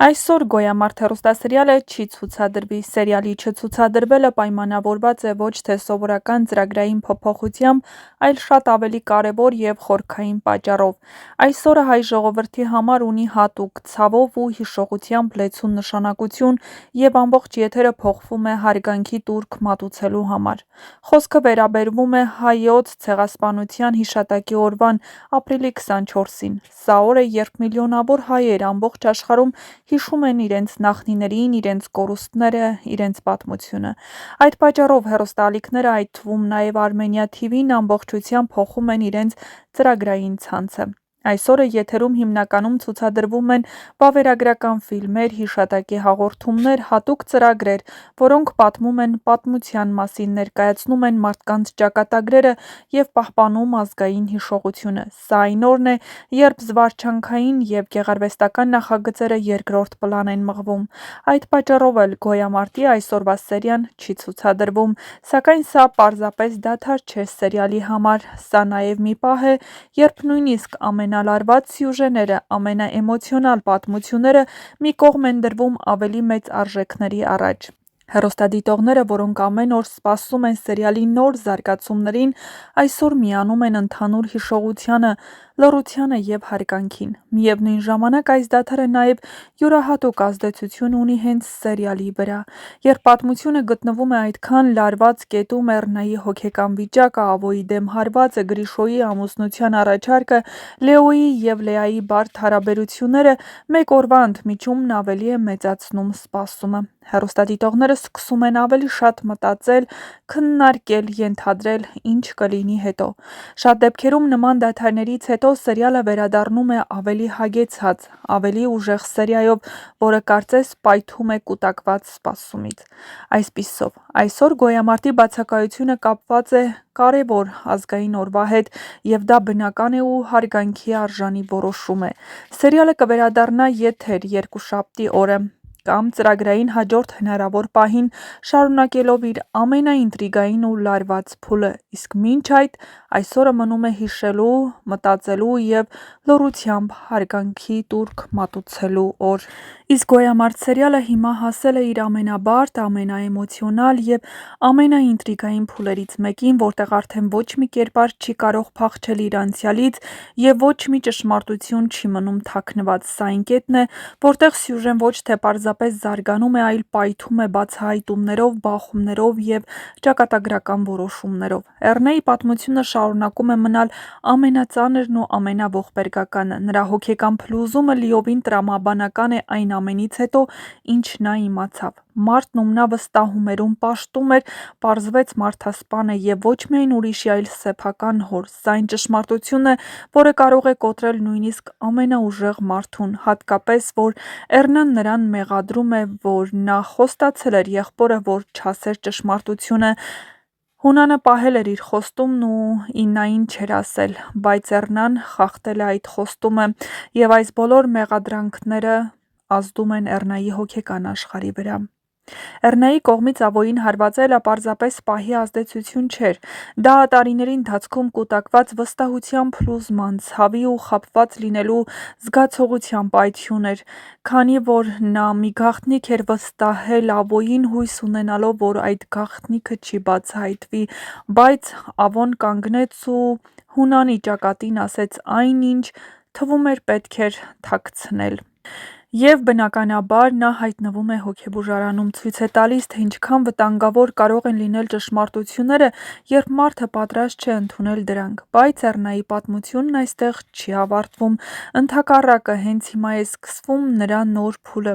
Այսօր «Գոյամարտ» հեռուստասերիալը չի ցուցադրվի։ Սերիալի չցուցադրվելը պայմանավորված է ոչ թե սովորական ծրագրային փոփոխությամբ, այլ շատ ավելի կարևոր և խորքային պատճառով։ Այս օրը հայ ժողովրդի համար ունի հատուկ, ցավով ու հիշողությամբ լեցուն նշանակություն և ամբողջ եթերը փոխվում է հարգանքի տուրք մատուցելու համար։ Խոսքը վերաբերվում է Հայոց ցեղասպանության հիշատակի օրվան՝ ապրիլի 24-ին։ Սա օր է, երբ միլիոնավոր հայեր ամբողջ աշխարհում հիշում են իրենց նախնիներին, իրենց կորուստները, իրենց պատմությունը։ Այդ պատճառով հեռուստաալիքները, այդ թվում նաև Armenia TV-ն ամբողջությամբ փոխում են իրենց ծրագրային ցանցը։ Այս օրը եթերում հիմնականում ցուցադրվում են վավերագրական ֆիլմեր, հիշատակի հաղորդումներ, հատուկ ծրագրեր, որոնք պատմում են պատմության մասին, ներկայացնում են մարդկանց ճակատագրերը և պահպանում ազգային հիշողությունը։ Սա այն օրն է, երբ զվարճանքային և գեղարվեստական նախագծերը երկրորդ պլան են մղվում։ Այդ պատճառով էլ «Գոյամարտի» այսօրվա սերիան չի ցուցադրվում, սակայն սա պարզապես դադար չէ սերիալի համար։ Սա նաև մի պահ է, երբ նույնիսկ ամենալարված սյուժեները, ամենաէմոցիոնալ պատմությունները մի կողմ են դրվում ավելի մեծ արժեքների առաջ։ Հեռուստադիտողները, որոնք ամեն օր սպասում են սերիալի նոր զարգացումներին, այսօր միանում են ընդհանուր հիշողությանը, լռությանը և հարգանքին։ Միևնույն ժամանակ, այս դադարը նաև յուրահատուկ ազդեցություն ունի հենց սերիալի վրա։ Երբ պատմությունը գտնվում է այդքան լարված կետում, Էռնայի հոգեկան վիճակը, Ավոյի դեմ հարվածը, Գրիշոյի ամուսնության առաջարկը, Լեոյի և Լեայի բարդ հարաբերությունները, մեկ օրվա ընդմիջումն ավելի է մեծացնում սպասումը։ Հեռուստադիտողները սկսում են ավելի շատ մտածել, քննարկել, ենթադրել՝ ինչ կլինի հետո։ Շատ դեպքերում նման դադարներից հետո սերիալը վերադառնում է ավելի հագեցած, ավելի ուժեղ սերիայով, որը կարծես պայթում է կուտակված սպասումից։ Այսպիսով, այսօր «Գոյամարտի» բացակայությունը կապված է կարևոր ազգային օրվա հետ, և դա բնական է ու հարգանքի արժանի որոշում է։ Սերիալը կվերադառնա եթեր երկուշաբթի օրը կամ ծրագրային հաջորդ հնարավոր պահին, շարունակելով իր ամենաինտրիգային ու լարված փուլը, իսկ մինչ այդ, այսօրը մնում է հիշելու, մտածելու և լռությամբ հարգանքի տուրք մատուցելու օր։ Իսկ «Գոյամարտ» սերիալը հիմա հասել է իր ամենաբարդ, ամենաէմոցիոնալ և ամենաինտրիգային փուլերից մեկին, որտեղ արդեն ոչ մի կերպար չի կարող փախչել իր անցյալից և ոչ մի ճշմարտություն չի մնում թաքնված։ Սա այն կետն է, որտեղ սյուժեն ոչ թե պարզապես զարգանում է, այլ պայթում է բացահայտումներով, բախումներով և ճակատագրական որոշումներով։ Էռնեի պատմությունը շարունակում է մնալ ամենածանրն ու ամենաողբերգականը։ Նրա հոգեկան փլուզումը լիովին տրամաբանական է այն ամենից հետո, ինչ նա իմացավ։ Մարդն, ում նա վստահում էր, ում պաշտում էր, պարզվեց մարդասպան է և ոչ միայն ուրիշի, այլ սեփական հոր։ Սա այն ճշմարտությունն է, որը կարող է կոտրել նույնիսկ ամենաուժեղ մարդուն, հատկապես, որ Էռնան նրան մեղադրում է, որ նա խոստացել էր եղբորը, որ չասեր ճշմարտությունը։ Հունանը պահել էր իր խոստումն ու Իննային չէր ասել, բայց Էռնան խախտել է այդ խոստումը, և այս բոլոր մեղադրանքները ազդում են Էռնայի հոգեկան աշխարհի վրա։ Էռնայի կողմից Ավոյին հարվածելը պարզապես պահի ազդեցություն չէր։ Դա տարիների ընթացքում կուտակված վստահության փլուզման, ցավի ու խաբված լինելու զգացողության պայթյուն էր։ Քանի որ նա մի գաղտնիք էր վստահել Ավոյին, հույս ունենալով, որ այդ գաղտնիքը չի բացահայտվի, բայց Ավոն կանգնեց ու Հունանի ճակատին ասեց այն, ինչ թվում էր պետք էր թաքցնել։ Եվ բնականաբար, նա հայտնվում է հոգեբուժարանում, ցույց է տալիս, թե ինչքան վտանգավոր կարող են լինել ճշմարտությունները, երբ մարդը պատրաստ չէ ընդունել դրանք։ Բայց Էռնայի պատմությունն այստեղ չի ավարտվում։ Ընդհակառակը, հենց հիմա է սկսվում նրա նոր փուլը։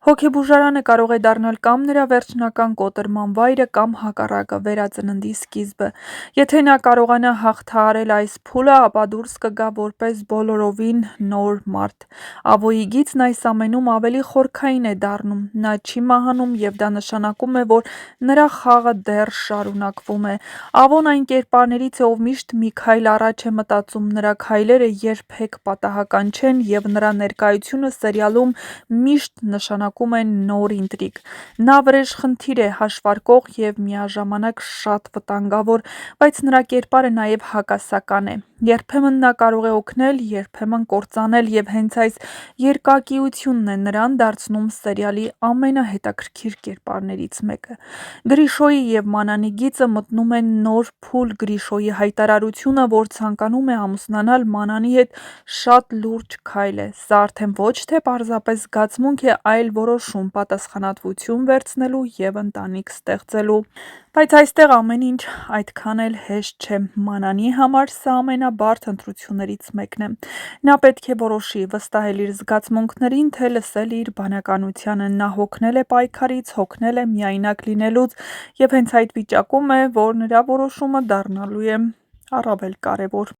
Հոգեբուժարանը կարող է դառնալ կամ նրա վերջնական կոտրման վայրը, կամ հակառակը՝ վերածննդի սկիզբը։ Եթե նա կարողանա հաղթահարել այս փուլը, ապա դուրս կգա որպես բոլորովին նոր մարդ։ Ավոյի գիծն այս ամենում ավելի խորքային է դառնում։ Նա չի մահանում, և դա նշանակում է, որ նրա խաղը դեռ շարունակվում է։ Ավոն այն կերպարներից է, ով միշտ մի քայլ առաջ է մտածում։ Նրա քայլերը երբեք պատահական չեն, և նրա ներկայությունը սերիալում միշտ նշանակում է նոր ինտրիգ։ Նա վրեժխնդիր է, հաշվարկող և միաժամանակ շատ վտանգավոր, բայց նրա կերպարը նաև հակասական է։ Երբեմն նա կարող է օգնել, երբեմն կործանել, և հենց այս երկակիությունն է նրան դարձնում սերիալի ամենահետաքրքիր կերպարներից մեկը։ Գրիշոյի և Մանանի գիծը մտնում է նոր փուլ։ Գրիշոյի հայտարարությունը, որ ցանկանում է ամուսնանալ Մանանի հետ, շատ լուրջ քայլ է։ Սա արդեն ոչ թե պարզապես զգացմունք է, այլ որոշում՝ պատասխանատվություն վերցնելու և ընտանիք ստեղծելու։ Բայց այստեղ ամեն ինչ այդքան էլ հեշտ չէ։ Մանանի համար սա ամենաբարդ ընտրություններից մեկն է։ Նա պետք է որոշի՝ վստահել իր զգացմունքներին, թե լսել իր բանականությանը։ Նա հոգնել է պայքարից, հոգնել է միայնակ լինելուց, և հենց այդ վիճակում է, որ նրա որոշումը դառնալու է առավել կարևոր։